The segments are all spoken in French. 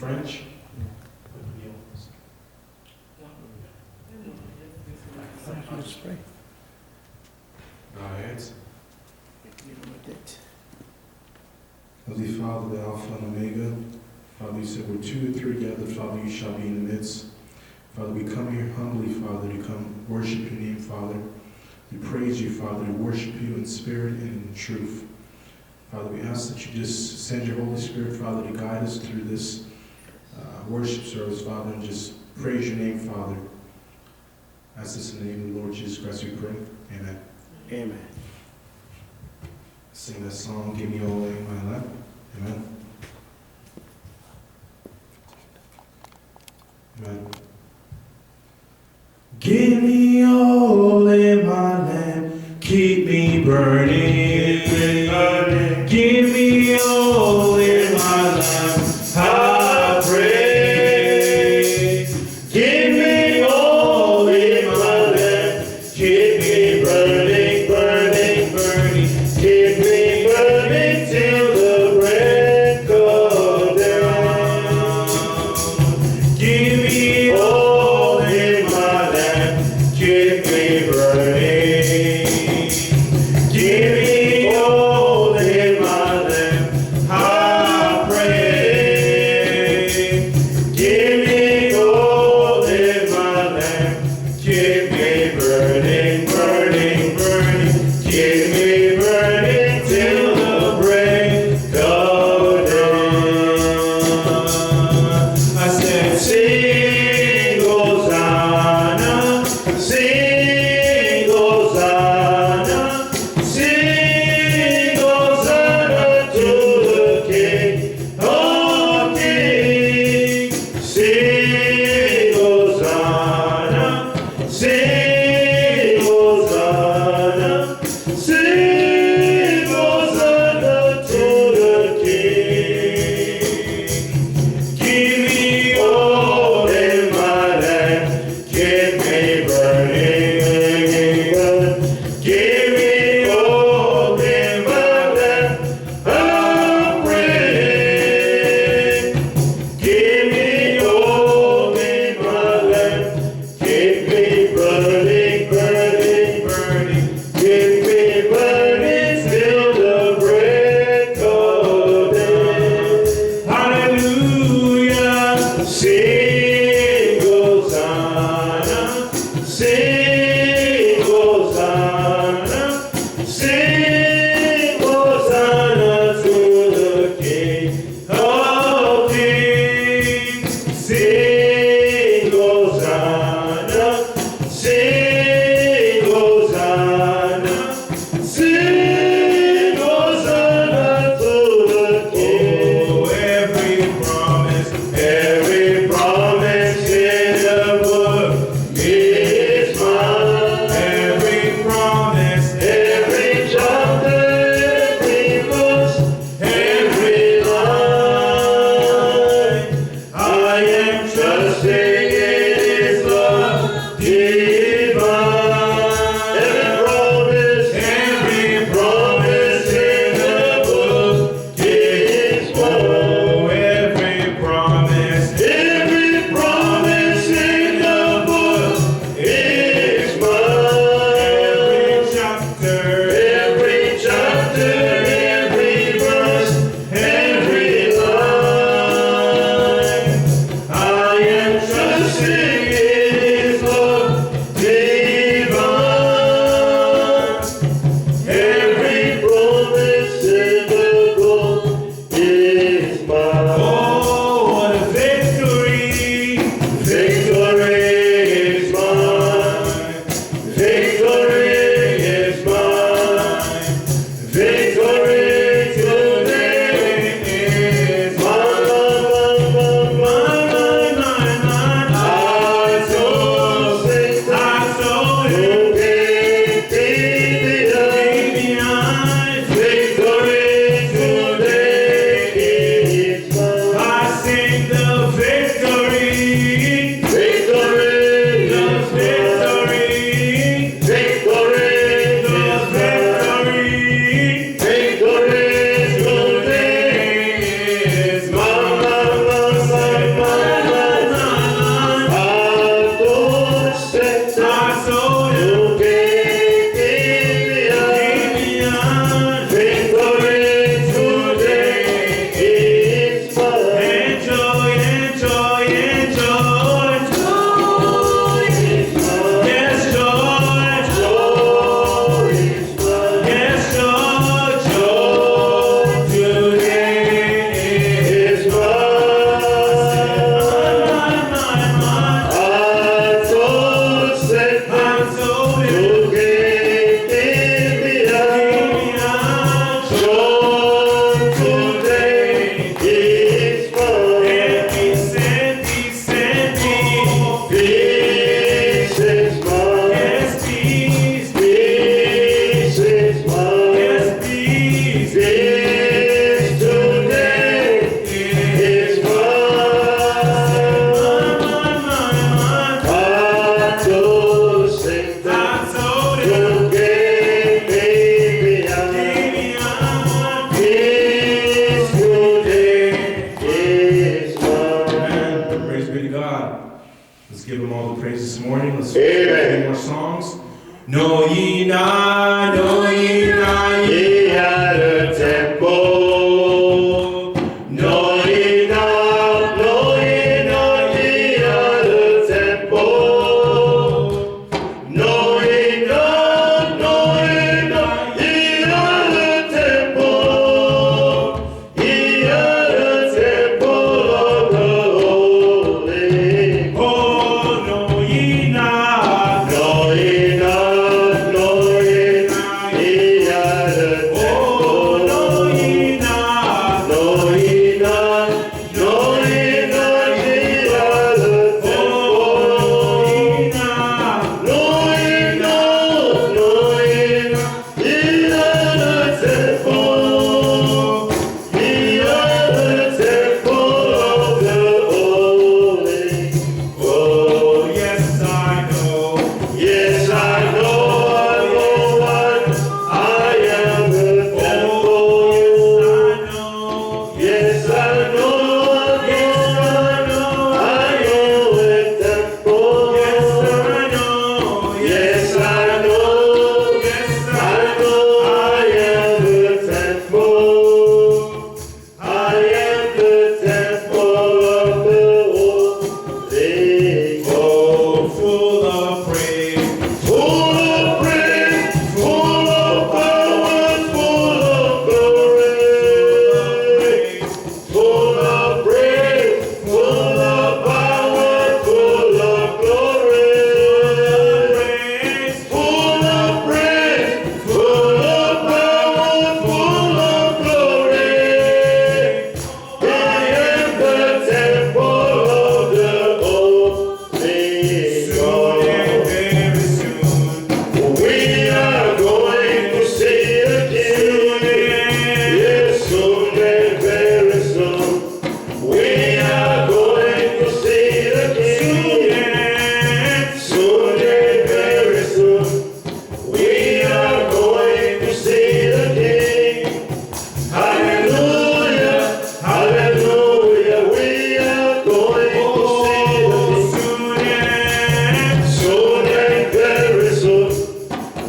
French. Let's pray. Bow our heads. With it. Holy Father, the Alpha and Omega, Father, you said where two or three gathered, Father, you shall be in the midst. Father, we come here humbly, Father, to come worship your name, Father. We praise you, Father, to worship you in spirit and in truth. Father, we ask that you just send your Holy Spirit, Father, to guide us through this worship service, Father, and just praise your name, Father. Ask this in the name of the Lord Jesus Christ, we pray. Amen. Amen. Sing that song, Give Me All in My Life. Amen. Amen. Give me all in my lamp, keep me burning. Give me all in my lamp, I pray. Give me all in my lamp, keep me burning, burning, burning. Keep me burning till the break of dawn. Give me all in my lamp, Let's give him all the praise this morning. Let's Amen. sing more songs. Know ye not, ye are the temple. Know ye not, ye are the temple. Know ye not, ye are the temple. Ye are the temple of the Holy. Oh, know ye not, Know ye not, ye are the temple. know ye not, Know ye not, ye are the temple. Know ye not, ye are the temple. Ye are the temple of the Holy. Oh, yes, I know. yes, I know one. I am the temple. Yes, I know. I am the temple. Yes, I know. I am the temple. I am the temple of the Holy Ghost. Oh, full of praise. Full of praise, full of power, full of glory. Full of praise, full of power, full of glory. Full of praise, full of power, full of glory. I am the temple of the Holy Soon and Ghost. very soon. We are going to see the King. Yes, soon and very soon. We are going to see the King. Soon and very soon. We are going to see the King. Hallelujah, hallelujah. We are going to see the King. Soon and very soon.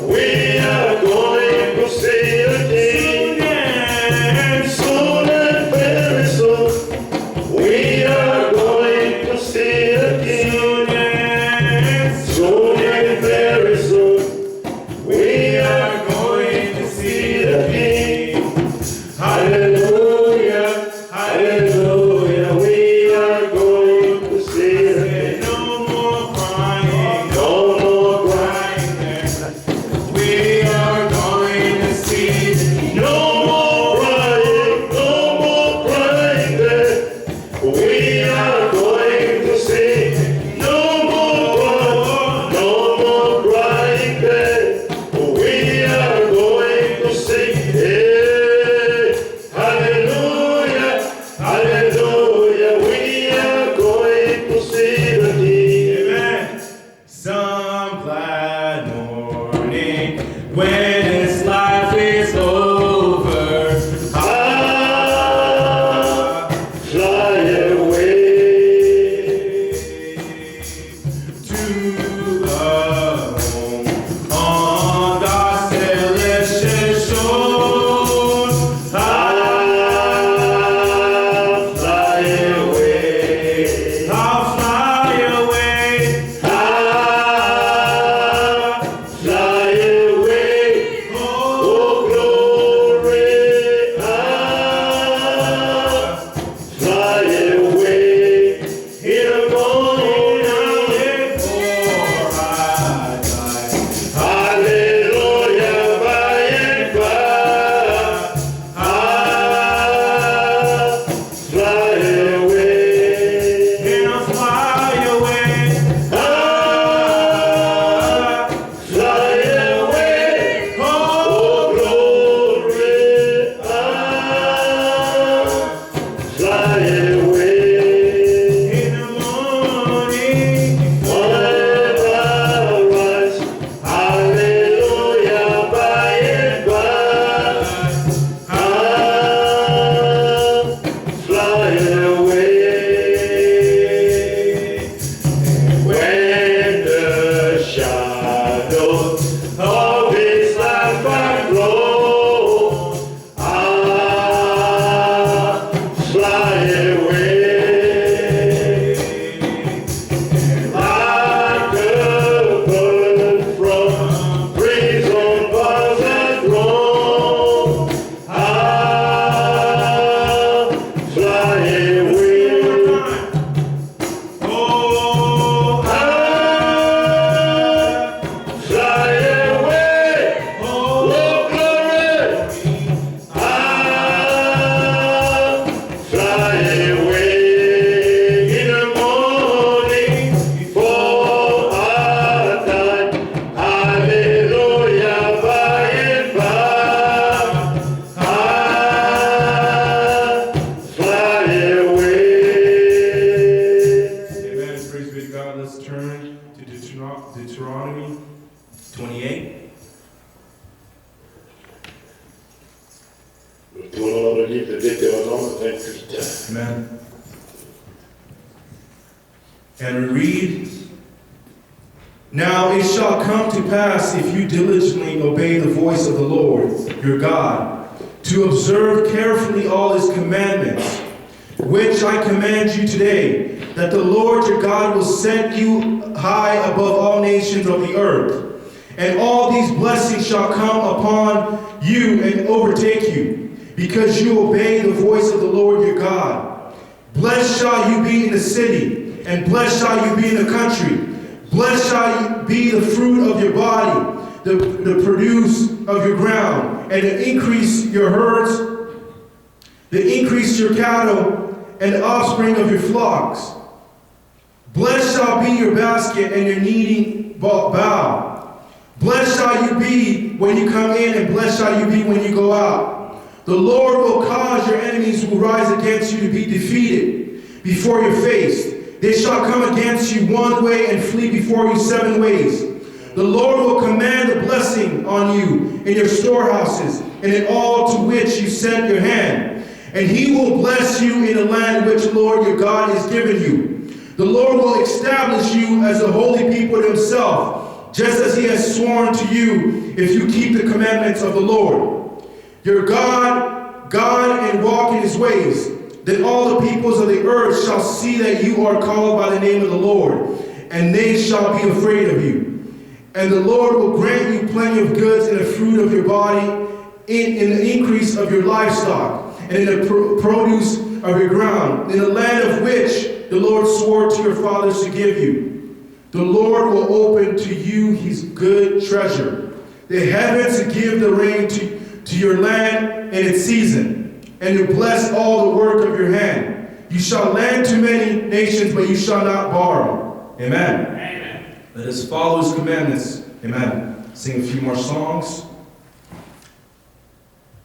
We are going to see the King. Soon and very soon. We are going to see the King. Soon and very soon. We are going to see the King. Hallelujah, hallelujah. We are going to see the King. No more crying. No more crying. We are going to see. No more crying, no more crying there. We are going to sing. No more crying there. We are going to sing. Hey, hallelujah, hallelujah. We are going to see the King. Amen. Some glad morning when this life is over. Ah, fly away. And we read, "Now it shall come to pass, if you diligently obey the voice of the Lord your God, to observe carefully all his commandments, which I command you today, that the Lord your God will set you high above all nations of the earth. And all these blessings shall come upon you and overtake you, because you obey the voice of the Lord your God. Blessed shall you be in the city, and blessed shall you be in the country. Blessed shall you be the fruit of your body, the produce of your ground, and the increase your herds, the increase your cattle, and the offspring of your flocks. Blessed shall be your basket and your kneading bowl. Blessed shall you be when you come in, and blessed shall you be when you go out. The Lord will cause your enemies who rise against you to be defeated before your face. They shall come against you one way and flee before you 7 ways. The Lord will command a blessing on you in your storehouses and in all to which you set your hand. And he will bless you in the land which the Lord your God has given you. The Lord will establish you as a holy people to himself, just as he has sworn to you, if you keep the commandments of the Lord your God, and walk in his ways. Then all the peoples of the earth shall see that you are called by the name of the Lord, and they shall be afraid of you. And the Lord will grant you plenty of goods in the fruit of your body, in the increase of your livestock, and in the produce of your ground, in the land of which the Lord swore to your fathers to give you. The Lord will open to you his good treasure, the heavens, to give the rain to your land in its season, and to bless all the work of your hand. You shall lend to many nations, but you shall not borrow." Amen. Amen. Let us follow his commandments. Amen. Sing a few more songs.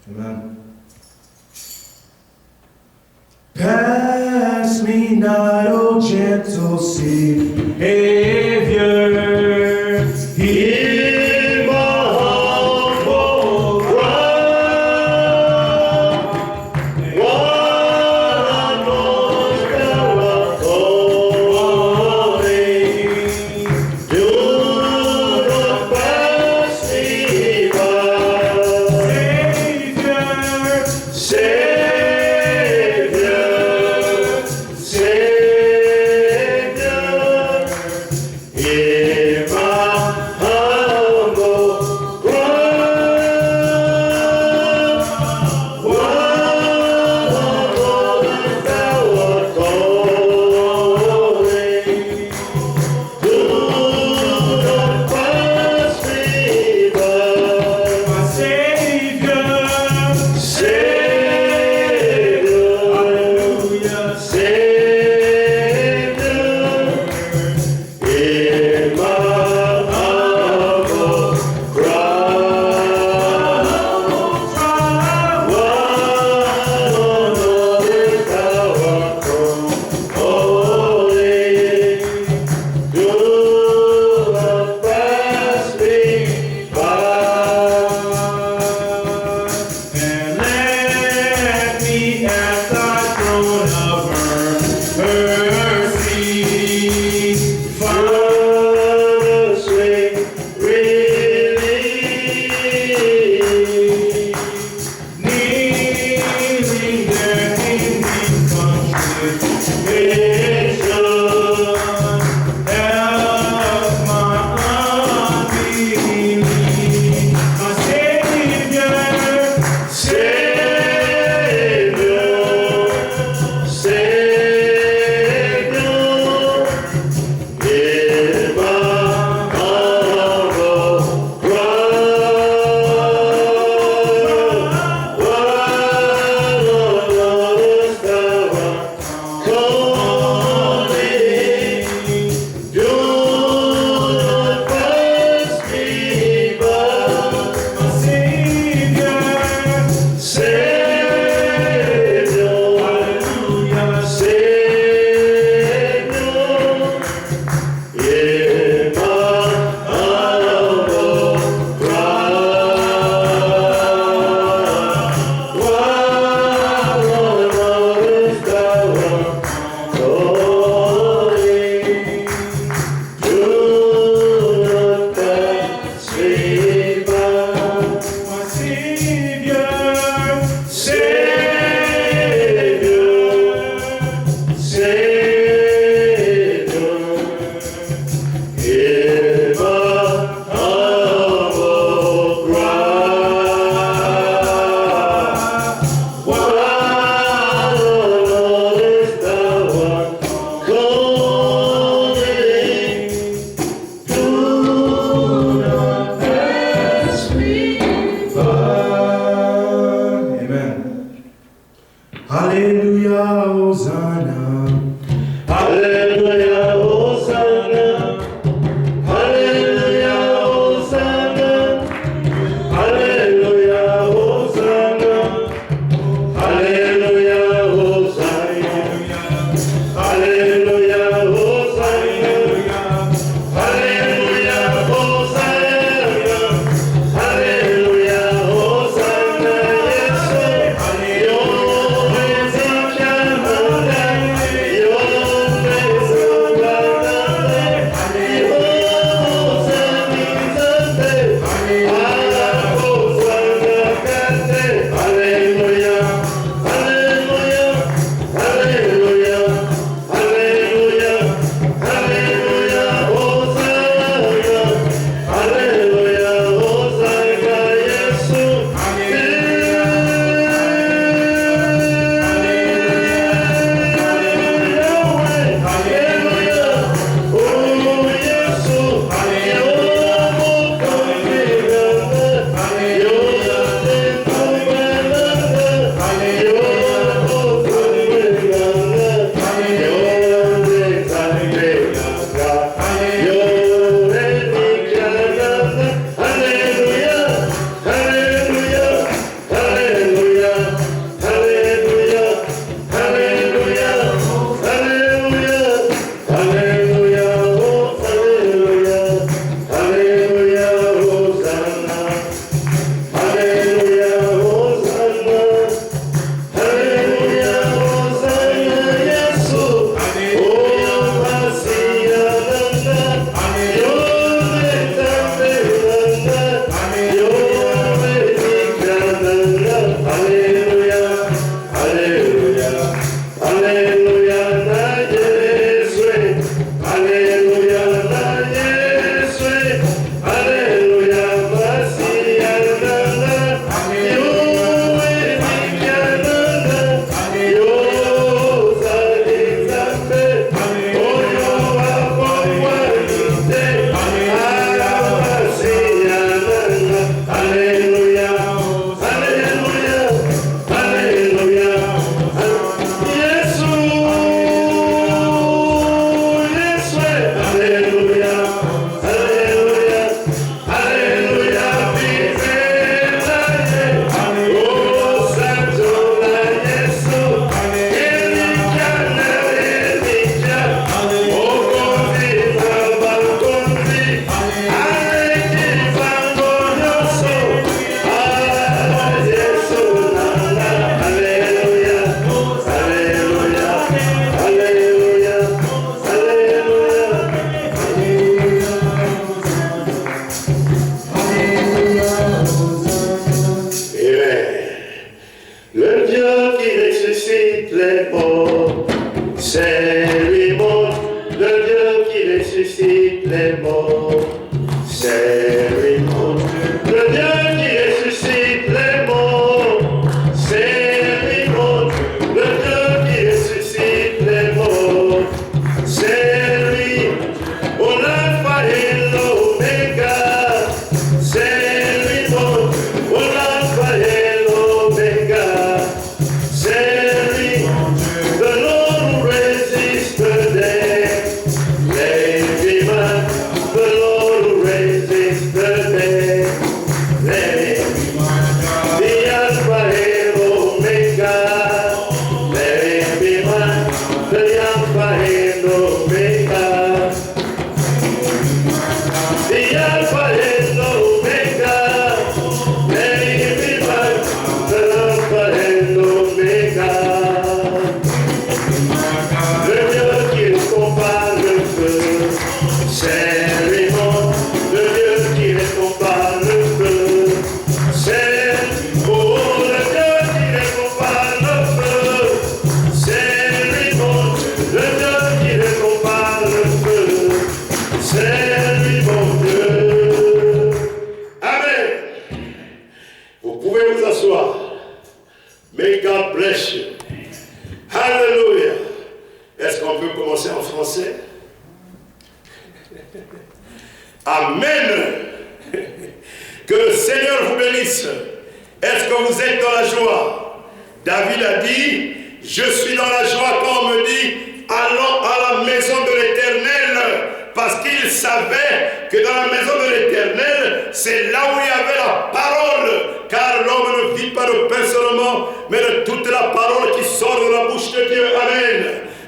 Amen. Pass me not, O gentle Savior. Hear my humble cry. What I most thou art calling. Do not pass me by. Savior, Savior,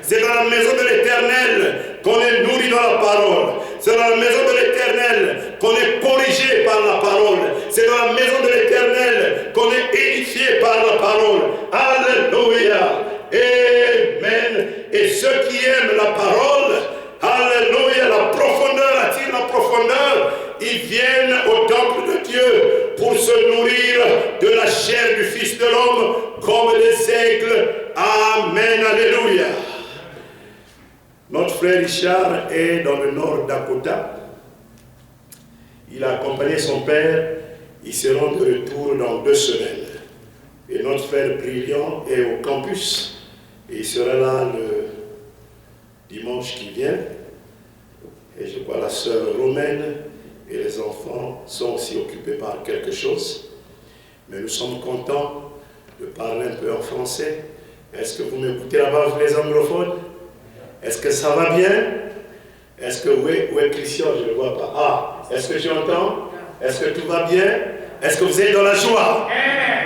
C'est dans la maison de l'Éternel qu'on est nourri dans la parole. C'est dans la maison de l'Éternel qu'on est corrigé par la parole. C'est dans la maison de l'Éternel qu'on est édifié par la parole. Alléluia. Amen. Et ceux qui aiment la parole, alléluia, la profondeur, attire la profondeur, ils viennent au temple de Dieu pour se nourrir de la chair du Fils de l'homme comme des aigles. Amen, alléluia. Notre frère Richard est dans le nord Dakota. Il a accompagné son père. Ils seront de retour dans 2 semaines. Et notre frère Brilliant est au campus. Et il sera là le dimanche qui vient. Et je crois la sœur Romaine et les enfants sont aussi occupés par quelque chose. Mais nous sommes contents de parler un peu en français. Est-ce que vous m'écoutez là-bas, vous les anglophones? Est-ce que ça va bien? Est-ce que, où est Christian? Je ne le vois pas. Ah, est-ce que j'entends? Est-ce que tout va bien? Est-ce que vous êtes dans la joie?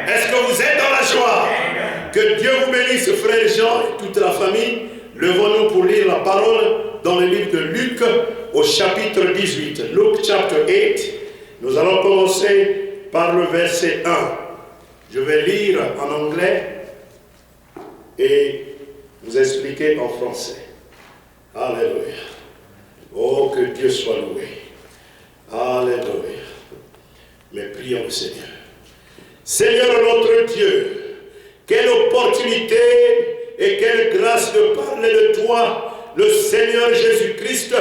Est-ce que vous êtes dans la joie? Que Dieu vous bénisse, frère Jean et toute la famille. Levons-nous pour lire la parole dans le livre de Luc au chapitre 18. Luke chapter 8. Nous allons commencer par le verset 1. Je vais lire en anglais et vous expliquer en français. Alléluia. Oh, que Dieu soit loué. Alléluia. Mais prions le Seigneur. Seigneur notre Dieu, quelle opportunité et quelle grâce de parler de toi, le Seigneur Jésus-Christ,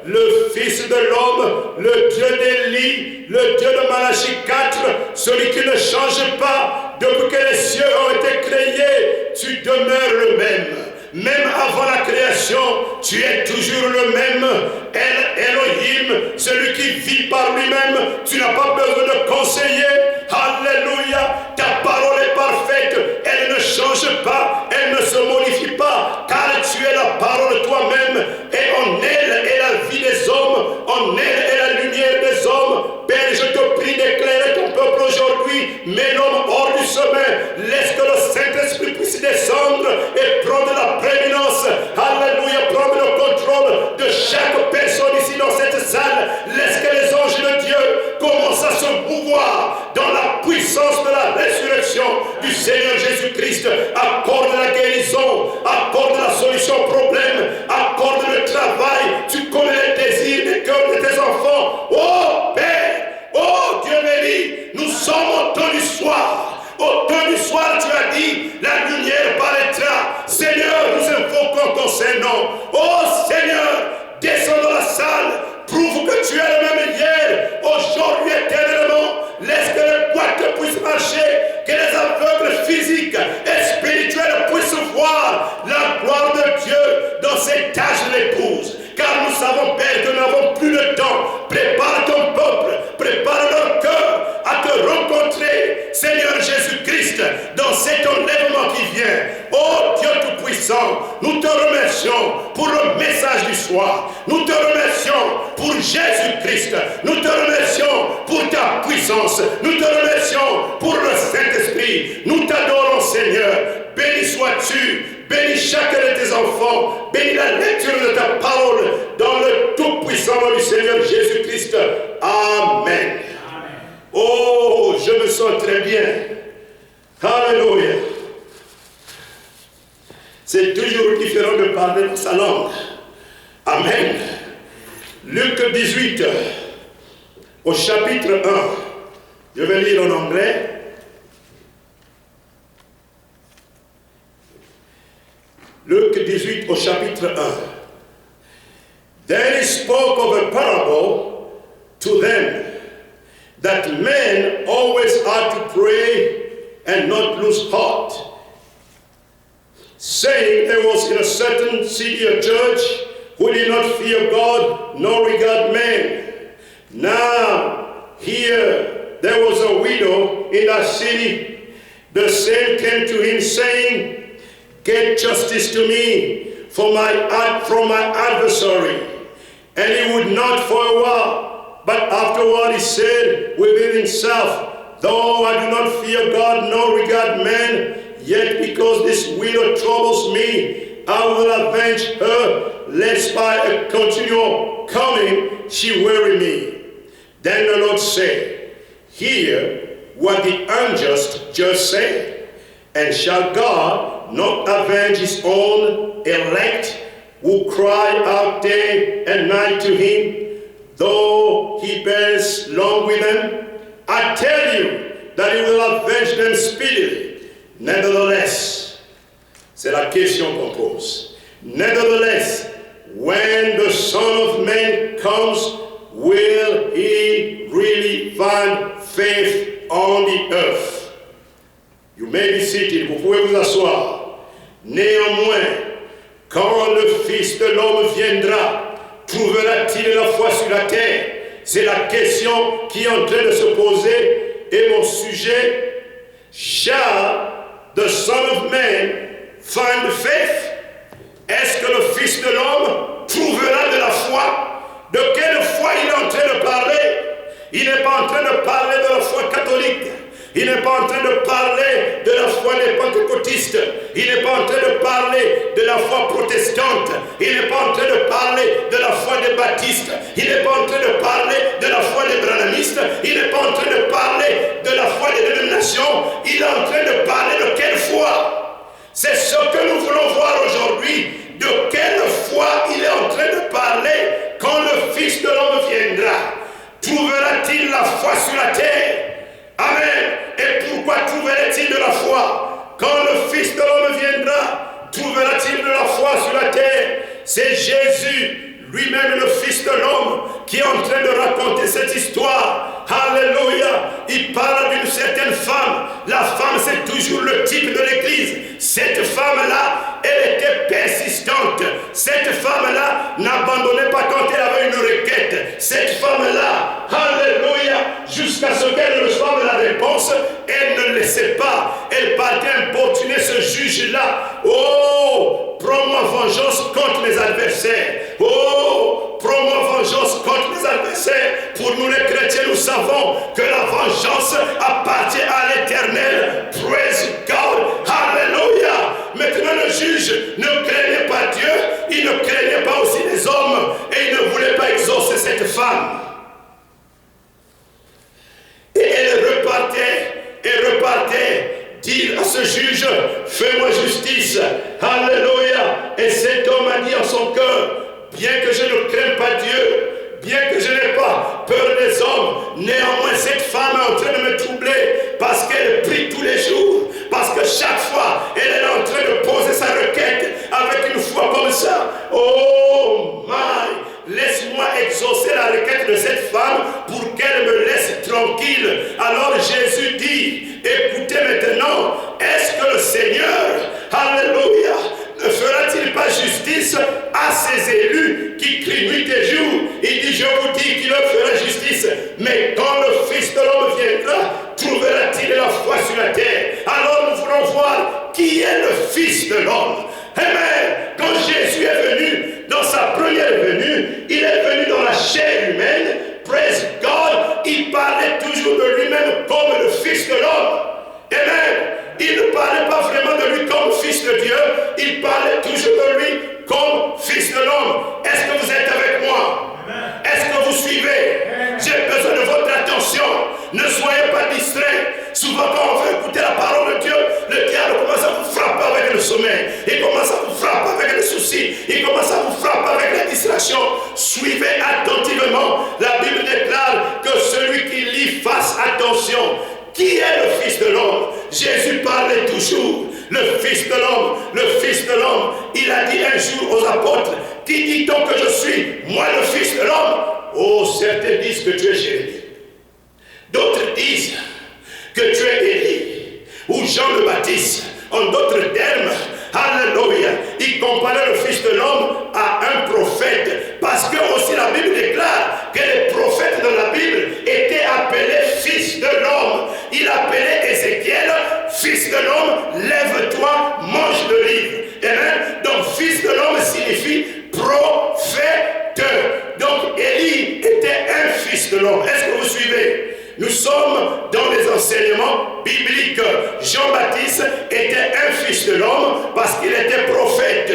le Fils de l'homme, le Dieu d'Élie, le Dieu de Malachie 4, celui qui ne change pas. Depuis que les cieux ont été créés, tu demeures le même. Même avant la création, tu es toujours le même. Elohim, celui qui vit par lui-même, tu n'as pas besoin de conseiller. Alléluia, ta parole est parfaite, elle ne change pas, elle ne se modifie pas, car tu es la parole toi-même, et en elle est la vie des hommes, en elle est la lumière des hommes. Père, je te prie d'éclairer ton peuple aujourd'hui, mets l'homme hors du sommet, laisse que le Saint-Esprit puisse descendre et prendre la prééminence. Alléluia, prendre le contrôle de chaque personne ici dans cette salle. Laisse que les anges de Dieu commencent à se mouvoir dans la puissance de la résurrection du Seigneur Jésus-Christ. Accorde la guérison, accorde la solution au problème, accorde le travail. Tu connais les désirs des cœurs de tes enfants. Oh Père, oh Dieu béni, nous sommes au temps du soir. Au temps du soir, tu as dit, la lumière paraîtra. Seigneur, nous invoquons ton Saint-Nom. Oh Seigneur, descends dans la salle. Prouve que tu es le même hier, aujourd'hui, éternellement. Laisse que les boîtes puissent marcher, que les aveugles physiques et spirituels puissent voir la gloire de Dieu dans cet âge de l'épouse. Car nous savons, Père, que nous n'avons plus de temps. Prépare ton peuple, prépare leur cœur à te rencontrer, Seigneur Jésus-Christ, dans cet enlèvement qui vient. Oh Dieu Tout-Puissant, nous te remercions pour le message du soir. Nous te remercions pour Jésus-Christ. Nous te remercions pour ta puissance. Nous te remercions pour le Saint-Esprit. Nous t'adorons, Seigneur. Béni sois-tu. Bénis chacun de tes enfants. Bénis la lecture de ta parole dans le tout-puissant nom du Seigneur Jésus-Christ. Amen. Oh, je me sens très bien. Alléluia. C'est toujours différent de parler dans sa langue. Amen. Luc 18, au chapitre 1. Je vais lire en anglais. Luc 18 au chapitre 1. Then he spoke of a parable to them, that men always ought to pray and not lose heart, saying there was in a certain city a judge who did not fear God nor regard men. Now here there was a widow in that city. The same came to him, saying, Get justice to me from my adversary. And he would not for a while. But afterward he said within himself, Though I do not fear God nor regard men, yet because this widow troubles me, I will avenge her, lest by a continual coming she weary me. Then the Lord said, hear what the unjust just said. And shall God not avenge his own elect who cry out day and night to him, though he bears long with them? I tell you that he will avenge them speedily. Nevertheless, c'est la question qu'on pose. Nevertheless, when the Son of Man comes, will he really find faith on the earth? You may be seated, vous pouvez vous asseoir. Néanmoins, quand le Fils de l'homme viendra, trouvera-t-il la foi sur la terre? C'est la question qui est en train de se poser. Et mon sujet, shall the Son of Man find faith? Est-ce que le Fils de l'homme trouvera de la foi? De quelle foi il est en train de parler? Il n'est pas en train de parler de la foi catholique. Il n'est pas en train de parler de la foi des pentecôtistes. Il n'est pas en train de parler de la foi protestante. Il n'est pas en train de parler de la foi des baptistes. Il n'est pas en train de parler de la foi des branhamistes. Il n'est pas en train de parler de la foi des dénominations. Il est en train de parler de quelle foi? C'est ce que nous voulons voir aujourd'hui. De quelle foi il est en train de parler quand le Fils de l'homme viendra? Trouvera-t-il la foi sur la terre? Amen. Et pourquoi trouverait-il de la foi? Quand le Fils de l'homme viendra, trouvera-t-il de la foi sur la terre? C'est Jésus, lui-même le Fils de l'homme, qui est en train de raconter cette histoire. Alléluia. Il parle d'une certaine femme. La femme, c'est toujours le type de l'Église. Cette femme-là, elle était persistante. Cette femme-là n'abandonnait pas quand elle avait une requête. Cette femme-là, alléluia, jusqu'à ce qu'elle reçoive la réponse, elle ne laissait pas. Elle partait importuner ce juge-là. Oh, prends-moi vengeance contre mes adversaires. Oh, prends-moi vengeance contre mes adversaires. Pour nous les chrétiens, nous savons que la vengeance appartient à l'Éternel. Praise God. Alléluia. Maintenant le juge ne craignait pas Dieu, il ne craignait pas aussi les hommes, et il ne voulait pas exaucer cette femme. Et elle repartait dire à ce juge, fais-moi justice. Alléluia. Et cet homme a dit en son cœur, bien que je ne craigne pas Dieu, bien que je n'ai pas peur des hommes, néanmoins cette femme est en train de me troubler parce qu'elle prie tous les jours, parce que chaque fois elle est en train de poser sa requête avec une foi comme ça. Oh my, laisse-moi exaucer la requête de cette femme pour qu'elle me laisse tranquille. Alors Jésus dit, écoutez maintenant, est-ce que le Seigneur, alléluia, ne fera-t-il pas justice à ses élus qui crient nuit et jour? Il dit, je vous dis qu'il leur fera justice. Mais quand le Fils de l'homme viendra, trouvera-t-il la foi sur la terre? Alors nous voulons voir qui est le Fils de l'homme. Amen. Quand Jésus est venu, dans sa première venue, il est venu dans la chair humaine. Praise God. Il parlait toujours de lui-même comme le Fils de l'homme. Amen. Il ne parlait pas vraiment de lui comme Fils de Dieu. Il parlait toujours de lui comme Fils de l'homme. Est-ce que vous êtes avec moi? Est-ce que vous suivez? J'ai besoin de votre attention. Ne soyez pas distraits. Souvent quand on veut écouter la parole de Dieu, le diable commence à vous frapper avec le sommeil. Il commence à vous frapper avec les soucis. Il commence à vous frapper avec la distraction. Suivez attentivement. La Bible déclare que celui qui lit fasse attention. Qui est le Fils de l'homme? Jésus parlait toujours. Le Fils de l'homme, le Fils de l'homme. Il a dit un jour aux apôtres, qui dit-on que je suis? Moi le Fils de l'homme. Oh, certains disent que tu es Jérémie. D'autres disent que tu es Élie ou Jean le Baptiste. En d'autres termes, alléluia, il comparait le Fils de l'homme à un prophète. Parce que aussi la Bible déclare que les prophètes de la Bible étaient appelés Fils de l'homme. Il appelait Ézéchiel Fils de l'homme, lève-toi, mange le livre. Amen. Donc Fils de l'homme signifie prophète. Donc Élie était un Fils de l'homme. Est-ce que vous suivez? Nous sommes dans les enseignements bibliques. Jean-Baptiste était un fils de l'homme parce qu'il était prophète.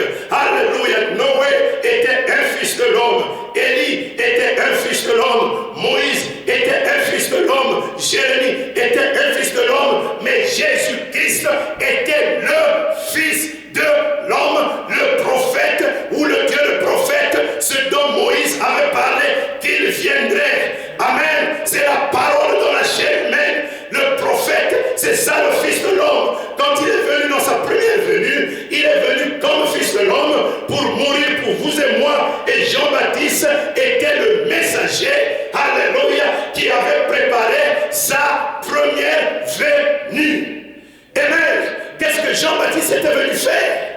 avait parlé qu'il viendrait. Amen. C'est la parole dans la chair humaine. Le prophète, c'est ça le Fils de l'homme. Quand il est venu dans sa première venue, il est venu comme Fils de l'homme pour mourir pour vous et moi. Et Jean-Baptiste était le messager, alléluia, qui avait préparé sa première venue. Amen. Qu'est-ce que Jean-Baptiste était venu faire?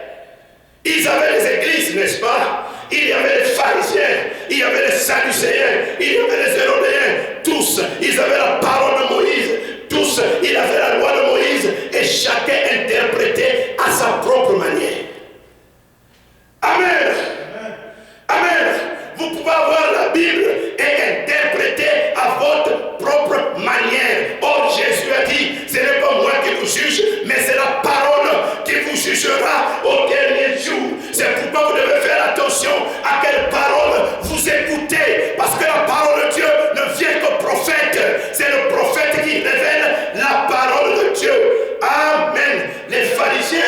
Ils avaient les églises, n'est-ce pas? Il y avait les pharisiens, il y avait les sadducéens, il y avait les hérodéens, tous, ils avaient la parole de Moïse, tous, ils avaient la loi de Moïse, et chacun interprétait à sa propre manière. Amen. Amen. Vous pouvez avoir la Bible et interpréter à votre propre manière. Or, Jésus a dit, ce n'est pas moi qui vous juge, mais c'est la parole qui vous jugera au dernier jour. C'est pourquoi vous devez faire attention à quelle parole vous écoutez. Parce que la parole de Dieu ne vient qu'au prophète. C'est le prophète qui révèle la parole de Dieu. Amen. Les pharisiens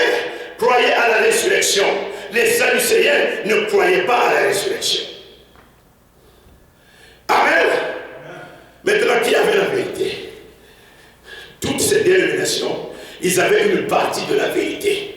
croyaient à la résurrection. Les sadducéens ne croyaient pas à la résurrection. Amen. Maintenant, qui avait la vérité? Toutes ces dénominations, ils avaient une partie de la vérité.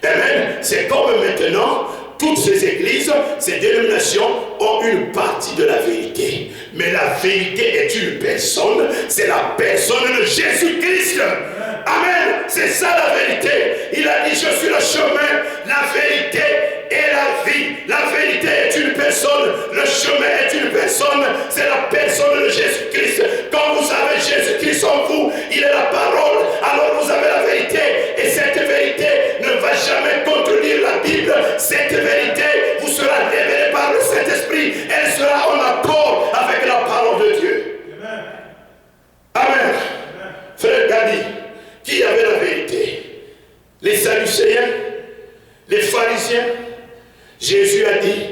Amen. C'est comme maintenant, toutes ces églises, ces dénominations ont une partie de la vérité. Mais la vérité est une personne, c'est la personne de Jésus-Christ. Amen. C'est ça la vérité. Il a dit, je suis le chemin, la vérité et la vie. La vérité est une personne, le chemin est une personne, c'est la personne de Jésus-Christ. Quand vous avez Jésus-Christ en vous, il est la parole, alors vous avez la vérité. Et cette vérité ne va jamais contredire la Bible. Cette vérité vous sera révélée par le Saint-Esprit. Elle sera en accord avec la parole de Dieu. Amen. Frère Gadi, qui avait la vérité? Les Sadducéens, les pharisiens. Jésus a dit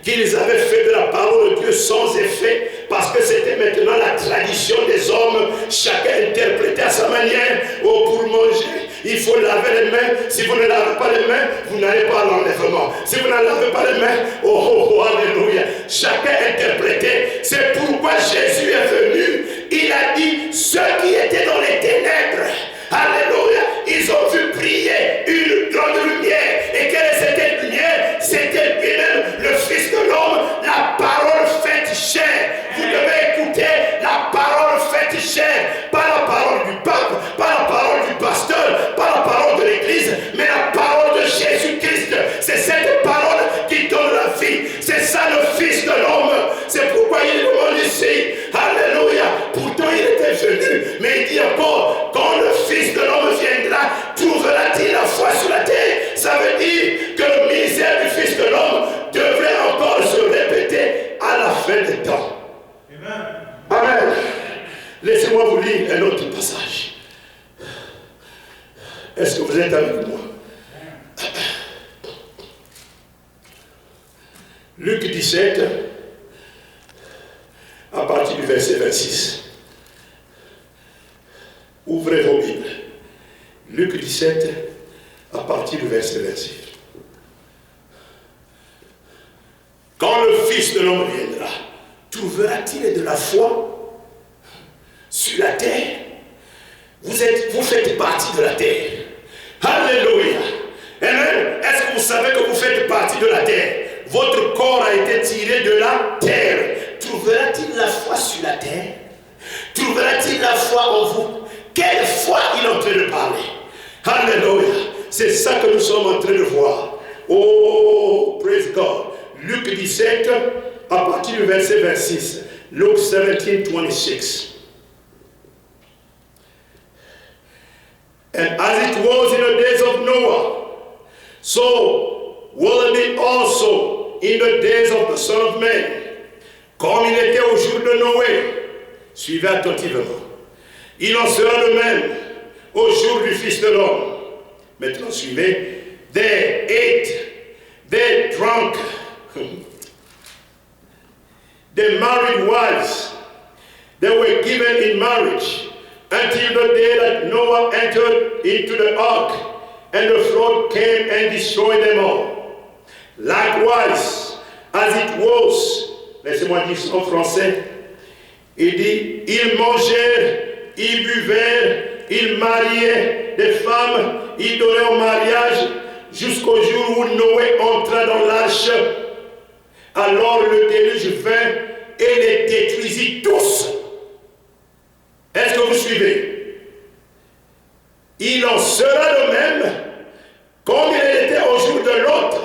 qu'ils avaient fait de la parole de Dieu sans effet, parce que c'était maintenant la tradition des hommes. Chacun interprétait à sa manière. Oh, pour manger, il faut laver les mains. Si vous ne lavez pas les mains, vous n'allez pas à l'enlèvement. Si vous ne lavez pas les mains, oh, alléluia. Chacun interprétait. C'est pourquoi Jésus est venu. Il a dit, ceux qui étaient dans les ténèbres, alléluia, ils ont vu briller une grande lumière. Et quelle est cette lumière? C'était lui-même, le Fils de l'homme, la parole faite chair. Vous devez écouter la parole faite chair. Pas la parole du pape, pas la parole du pasteur, pas la parole de l'église, mais la parole de Jésus-Christ. C'est cette parole qui donne la vie. C'est ça le Fils de l'homme. C'est pourquoi il demande ici, alléluia. Pourtant il était venu, mais il dit encore, quand le Fils de l'homme viendra, trouvera-t-il la foi sur la terre? Ça veut dire que le ministère du Fils de l'homme devrait encore se répéter à la fin des temps. Amen. Laissez-moi vous lire un autre passage. Est-ce que vous êtes avec moi? Luc 17, à partir du verset 26. Ouvrez vos Bibles. Luc 17, à partir du verset 26. Quand le Fils de l'homme viendra, trouvera-t-il de la foi sur la terre? Vous faites partie de la terre. Alléluia. Amen. Est-ce que vous savez que vous faites partie de la terre? Votre corps a été tiré de la terre. Trouvera-t-il la foi sur la terre? Trouvera-t-il la foi en vous? Quelle foi il est en train de parler? Alléluia. C'est ça que nous sommes en train de voir. Oh, praise God. Luc 17, à partir du verset 26. Luke 17, 26. And as it was in the days of Noah, so will it be also in the days of the Son of Man. Comme il était au jour de Noé, suivez attentivement. Il en sera de même au jour du Fils de l'homme. Maintenant, suivez. They ate, they drank, they married wives, they were given in marriage until the day that Noah entered into the ark, and the flood came and destroyed them all. Likewise, as it was laissez-moi dire en français, il dit, ils mangèrent, ils buvèrent, ils mariaient des femmes, ils donnaient au mariage, jusqu'au jour où Noé entra dans l'arche. Alors le déluge vint et les détruisit tous. Est-ce que vous suivez? Il en sera de même comme il était au jour de l'autre.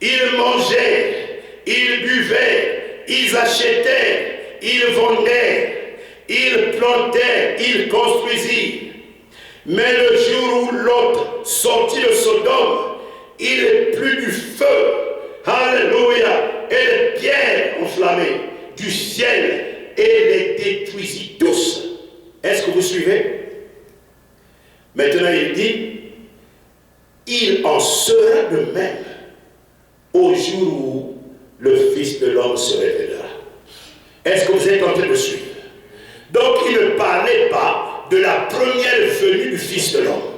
Ils mangeaient, ils buvaient, ils achetaient, ils vendaient, ils plantaient, ils construisaient. Mais le jour où l'autre sortit de Sodome, il plut du feu, alléluia, et des pierres enflammées du ciel et les détruisit tous. Est-ce que vous suivez? Maintenant il dit, il en sera de même au jour où le Fils de l'homme se révélera. Est-ce que vous êtes en train de suivre? Donc il ne parlait pas de la première venue du Fils de l'homme.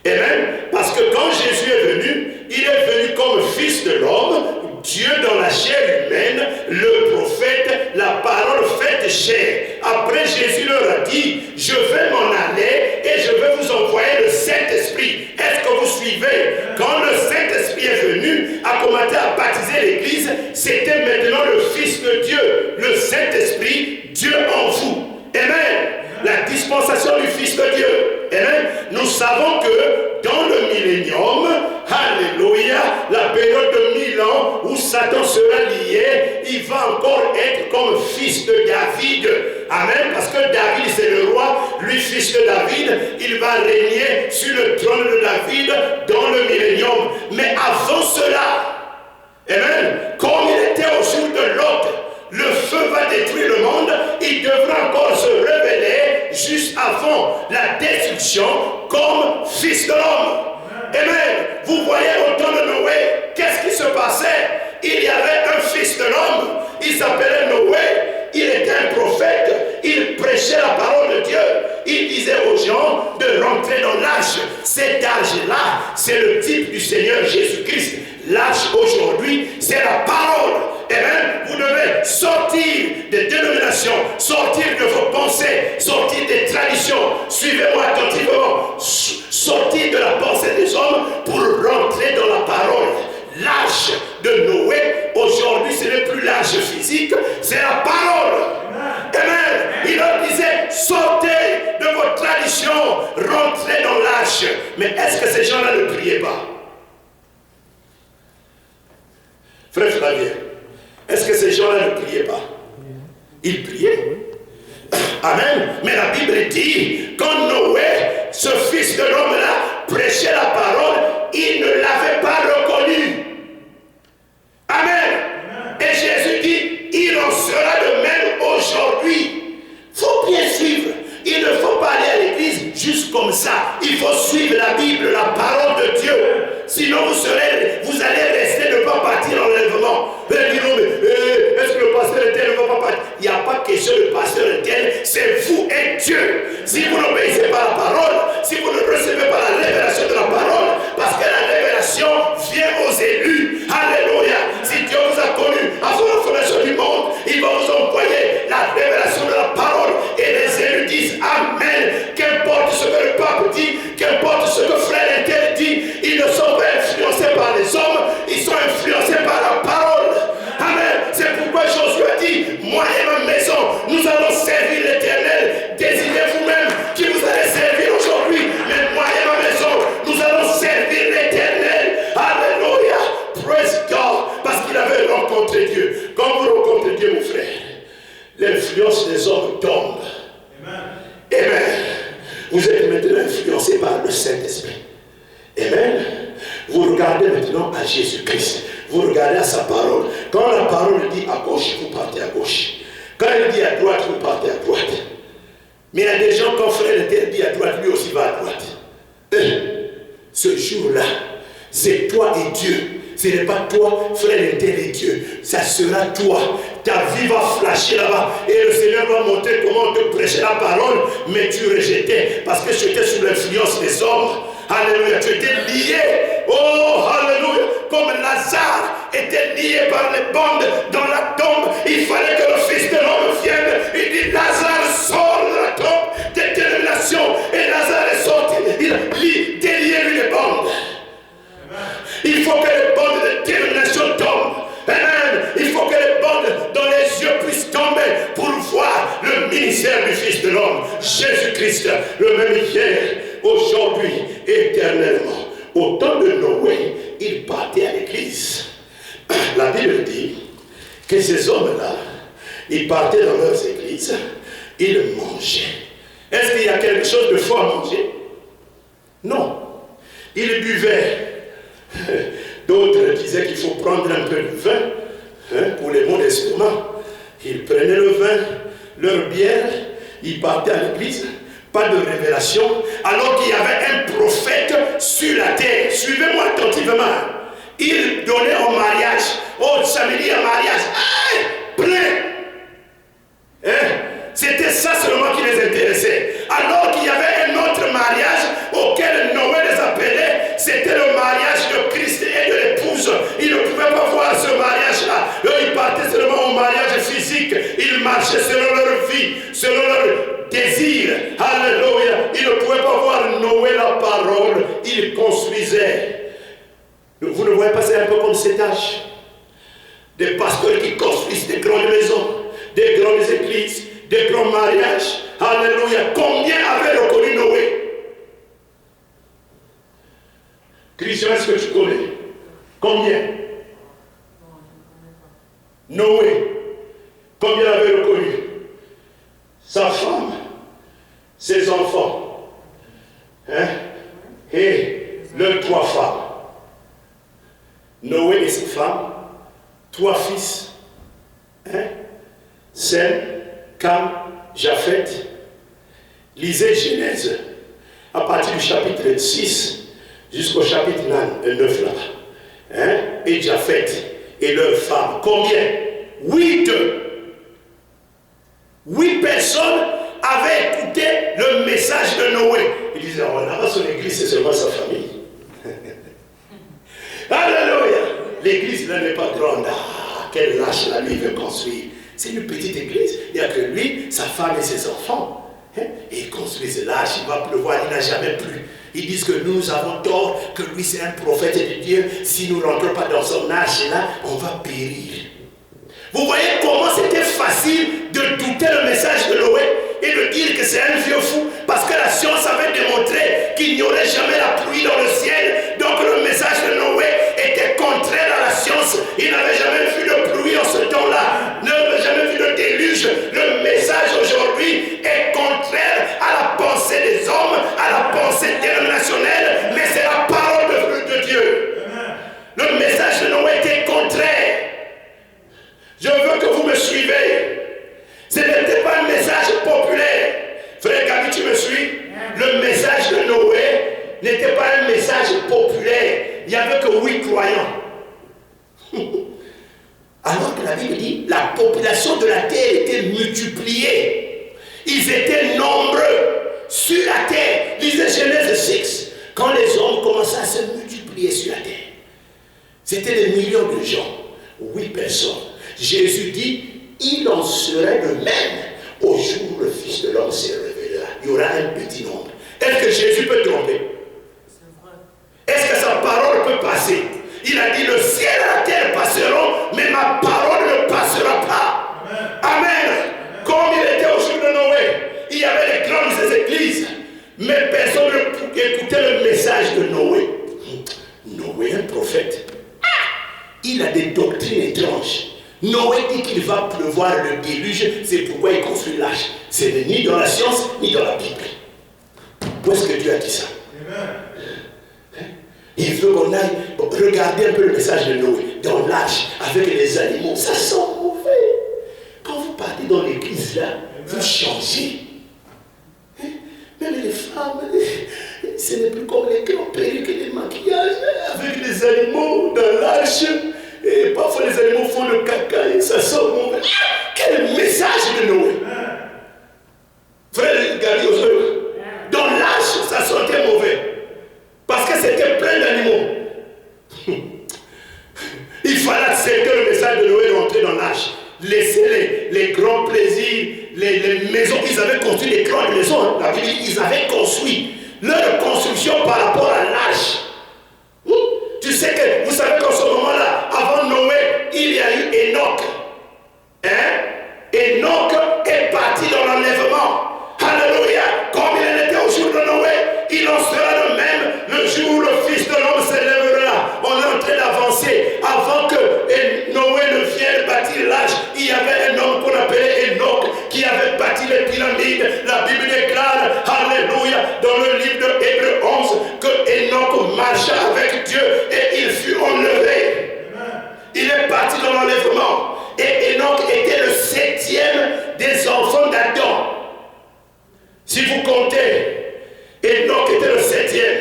Et même parce que quand Jésus est venu, il est venu comme Fils de l'homme, Dieu dans la chair humaine, le prophète, la parole faite chair. Après Jésus leur a dit, je vais m'en aller et je vais vous envoyer le Saint-Esprit. Est-ce que vous suivez? Quand le Saint-Esprit est venu, a commencé à baptiser l'Église, c'était maintenant le Fils de Dieu, le Saint-Esprit, Dieu en vous. Amen. La dispensation du Fils de Dieu. Amen. Nous savons que dans le millénium, alléluia, la période de 1000 ans où Satan sera lié, il va encore être comme fils de David. Amen. Parce que David c'est le roi, lui fils de David, il va régner sur le trône de David dans le millénium. Mais avant cela, amen, comme il était au jour de l'autre, le feu va détruire le monde, il devra encore se révéler juste avant la destruction comme Fils de l'homme. Amen. Vous voyez au temps de Noé, qu'est-ce qui se passait? Il y avait un Fils de l'homme, il s'appelait Noé, il était un prophète, il prêchait la parole de Dieu, il disait aux gens de rentrer dans l'arche. Cet arche-là, c'est le type du Seigneur Jésus-Christ. L'arche aujourd'hui, c'est la parole. Amen. Vous devez sortir des dénominations, sortir de vos pensées, sortir des traditions. Suivez-moi attentivement. Sortir de la pensée des hommes pour rentrer dans la parole. L'arche de Noé, aujourd'hui, ce n'est plus l'arche physique, c'est la parole. Amen. Il leur disait, sortez de vos traditions, rentrez dans l'arche. Mais est-ce que ces gens-là ne priaient pas? Frère Flavien, est-ce que ces gens-là ne priaient pas? Ils priaient. Amen. Mais la Bible dit, quand Noé, ce fils de l'homme-là, prêchait la parole, il ne l'avait pas reconnu. Amen. Et Jésus dit, il en sera de même aujourd'hui. Il faut bien suivre. Il ne faut pas aller à l'église juste comme ça. Il faut suivre la Bible, la parole de Dieu. Sinon vous allez rester, ne pas partir en enlèvement. Est-ce que le pasteur tel ne va pas partir? Il n'y a pas question de pasteur tel, c'est vous et Dieu. Si vous n'obéissez pas à la parole, si vous ne recevez pas la révélation de la parole, parce que la révélation vient aux élus. Alléluia. Si Dieu vous a connu avant la fondation du monde, il va vous envoyer la révélation de la parole. Et les élus disent Amen. Qu'importe ce que le pape dit, qu'importe ce que frère tel dit, ils ne sont pas influencés par les hommes, ils sont influencés par la parole. Amen. C'est pourquoi Josué a dit, moi et ma maison, nous allons servir l'Éternel. Décidez vous-même qui vous allez servir aujourd'hui. Mais moi et ma maison, nous allons servir l'Éternel. Alléluia. Praise God. Parce qu'il avait rencontré Dieu. Quand vous rencontrez Dieu, mon frère, l'influence des hommes tombe. Amen. Vous êtes maintenant influencé par le Saint-Esprit. Amen. Vous regardez maintenant à Jésus-Christ. Vous regardez à sa parole. Quand la parole dit à gauche, vous partez à gauche. Quand il dit à droite, vous partez à droite. Mais il y a des gens, quand frère Éternel dit à droite, lui aussi va à droite. Ce jour-là, c'est toi et Dieu. Ce n'est pas toi, frère Éternel et Dieu. Ça sera toi. Ta vie va flasher là-bas. Et le Seigneur va montrer comment te prêcher la parole. Mais tu rejetais. Parce que tu étais sous l'influence des hommes. Alléluia. Tu étais lié. Oh, alléluia. Comme Lazare était lié par les bandes dans la tombe. Jésus-Christ, le même hier, aujourd'hui, éternellement. Au temps de Noé, il partait à l'église. La Bible dit que ces hommes-là, ils partaient dans leurs églises, ils mangeaient. Est-ce qu'il y a quelque chose de fort à manger? Non. Ils buvaient. D'autres disaient qu'il faut prendre un peu de vin pour les maux d'estomac. Ils prenaient le vin, leur bière, ils partaient à l'église. Pas de révélation, alors qu'il y avait un prophète sur la terre. Suivez-moi attentivement. Il donnait au mariage. Oh, samedi, un mariage. Plein. C'était ça seulement qui les intéressait. Alors qu'il y avait un autre mariage auquel Noé les appelait. C'était le mariage de Christ et de l'épouse. Ils ne pouvaient pas voir ce mariage-là. Eux, ils partaient seulement au mariage physique. Ils marchaient selon leur vie, selon leur désir. Alléluia. Ils ne pouvaient pas voir Noé la parole. Ils construisaient. Vous ne voyez pas, c'est un peu comme cet âge. Des pasteurs qui construisent des grandes maisons, des grandes églises, des grands mariages. Alléluia. Combien avaient reconnu Noé? Christian, est-ce que tu connais? Combien? Noé. Combien avait reconnu? Sa femme, ses enfants, et leurs 3 femmes. Noé et ses femmes, 3 fils, Sem, Cam, Japheth. Lisez Genèse à partir du chapitre 6 jusqu'au chapitre 9 là. Et Japheth et leurs femmes. Combien? 8. 8 personnes avaient écouté le message de Noé. Ils disaient, oh, là-bas son église, c'est seulement sa famille. Alléluia. L'église là n'est pas grande. Ah, quel lâche là lui veut construire. C'est une petite église. Il n'y a que lui, sa femme et ses enfants. Et ils construisent lâche, il va pleuvoir, il n'a jamais plu. Ils disent que nous avons tort, que lui c'est un prophète de Dieu. Si nous ne rentrons pas dans son âge là, on va périr. Vous voyez comment c'était facile de douter le message de Noé et de dire que c'est un vieux fou, parce que la science avait démontré qu'il n'y aurait jamais la pluie dans le ciel. Donc le message de Noé était contraire à la science. Il n'avait jamais vu de pluie en ce temps-là, n'avait jamais vu de déluge. Le message aujourd'hui est contraire à la pensée des hommes, à la pensée dénominationnelle, mais c'est la parole de Dieu. Le message de Noé était contraire. Je veux que vous me suivez. Ce n'était pas un message populaire. Frère Gabi, tu me suis? Le message de Noé n'était pas un message populaire. Il n'y avait que 8 croyants. Alors que la Bible dit, la population de la terre était multipliée. Ils étaient nombreux sur la terre. Lisez Genèse 6. Quand les hommes commençaient à se multiplier sur la terre, c'était des millions de gens. 8 personnes. Jésus dit, il en serait de même au jour où le Fils de l'homme se révélera. Il y aura un petit nombre. Est-ce que Jésus peut tromper? Est-ce que sa parole peut passer? Il a dit, le ciel et la terre passeront, mais ma parole ne passera pas. Amen. Comme il était au jour de Noé, il y avait les grandes églises, mais personne n'écoutait le message de Noé. Noé, un prophète, il a des doctrines étranges. Noé dit qu'il va pleuvoir le déluge, c'est pourquoi il construit l'arche. Ce n'est ni dans la science, ni dans la Bible. Où est-ce que Dieu a dit ça? Il veut qu'on aille regarder un peu le message de Noé dans l'arche avec les animaux. Ça sent mauvais. Quand vous partez dans l'église là, vous changez. Même les femmes, ce n'est plus comme les grands perruques et les maquillages avec les animaux dans l'arche. Et parfois les animaux font le caca et ça sort mauvais. Quel message de Noé! Frère Gabi, dans l'arche, ça sentait mauvais. Parce que c'était plein d'animaux. Il fallait accepter le message de Noé et rentrer dans l'arche. Laisser les grands plaisirs, les maisons. Ils avaient construit des grandes maisons. La Bible dit, ils avaient construit leur construction par rapport à l'arche. Tu sais que, vous savez qu'en ce moment-là, avant Noé, il y a eu Enoch. Enoch est parti dans l'enlèvement. Alléluia. Comme bâtir l'arche, il y avait un homme qu'on appelait Enoch qui avait bâti les pyramides. La Bible déclare, alléluia, dans le livre de Hébreux 11, que Enoch marcha avec Dieu et il fut enlevé. Il est parti dans l'enlèvement. Et Enoch était le 7e des enfants d'Adam. Si vous comptez, Enoch était le 7e.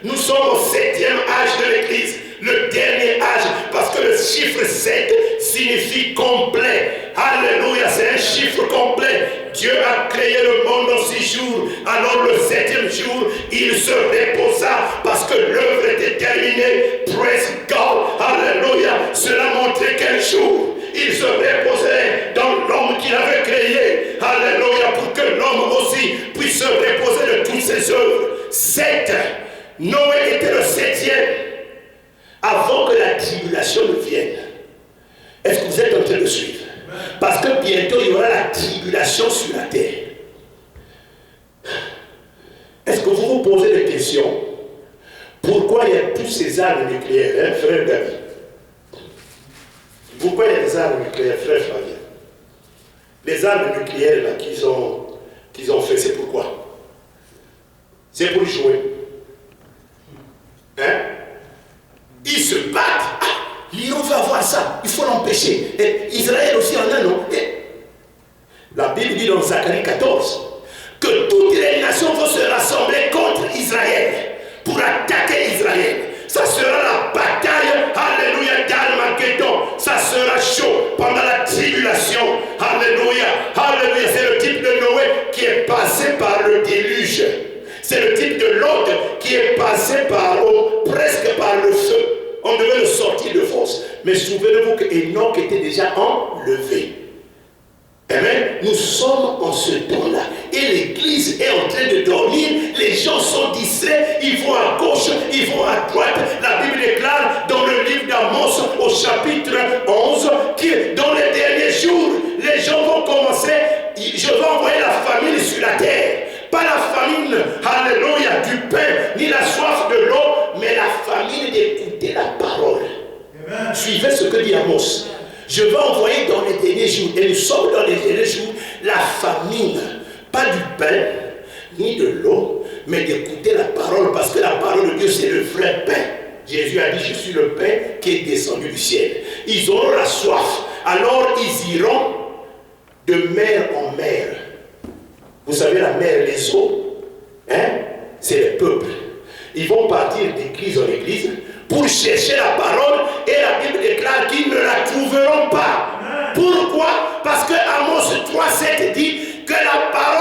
Nous sommes au 7e âge de l'Église, le dernier âge, parce que le chiffre 7 signifie complet. Alléluia, c'est un chiffre complet. Dieu a créé le monde en 6 jours. Alors le 7e jour, il se reposa parce que l'œuvre était terminée. Praise God. Alléluia. Cela montrait qu'un jour, il se reposait dans l'homme qu'il avait créé. Alléluia, pour que l'homme aussi puisse se reposer de toutes ses œuvres. 7. Noé était le 7e. Avant que la tribulation ne vienne. Est-ce que vous êtes en train de suivre? Parce que bientôt il y aura la tribulation sur la terre. Est-ce que vous vous posez des questions? Pourquoi il y a tous ces armes nucléaires, frère David? Pourquoi il y a des armes nucléaires, frère Flavien? Les armes nucléaires là qu'ils ont fait, c'est pourquoi? C'est pour jouer. Hein? Ils se battent. L'Iran va avoir ça. Il faut l'empêcher. Et Israël aussi en a, non? La Bible dit dans Zacharie 14 que toutes les nations vont se rassembler contre Israël pour attaquer Israël. Ça sera la bataille, alléluia, d'Armageddon. Ça sera chaud pendant la tribulation. Alléluia, alléluia. C'est le type de Noé qui est passé par le déluge. C'est le type de Lot qui est passé presque par le feu. On devait le sortir de force. Mais souvenez-vous que Enoch était déjà enlevé. Amen. Nous sommes en ce temps-là. Et l'église est en train de dormir. Les gens sont distraits. Ils vont à gauche, ils vont à droite. La Bible déclare dans le livre d'Amos au chapitre 11 que dans les derniers jours, les gens vont commencer. Je vais envoyer la famine sur la terre. Pas la famine, alléluia, du pain, ni la soif de l'eau, mais la famine d'écouter la parole. Amen. Suivez ce que dit Amos. Je vais envoyer dans les derniers jours, et nous sommes dans les derniers jours, la famine, pas du pain, ni de l'eau, mais d'écouter la parole, parce que la parole de Dieu, c'est le vrai pain. Jésus a dit, je suis le pain qui est descendu du ciel. Ils auront la soif, alors ils iront de mer en mer. Vous savez, la mer, les eaux, hein, c'est le peuple. Ils vont partir d'église en église pour chercher la parole et la Bible déclare qu'ils ne la trouveront pas. Pourquoi? Parce que Amos 3,7 dit que la parole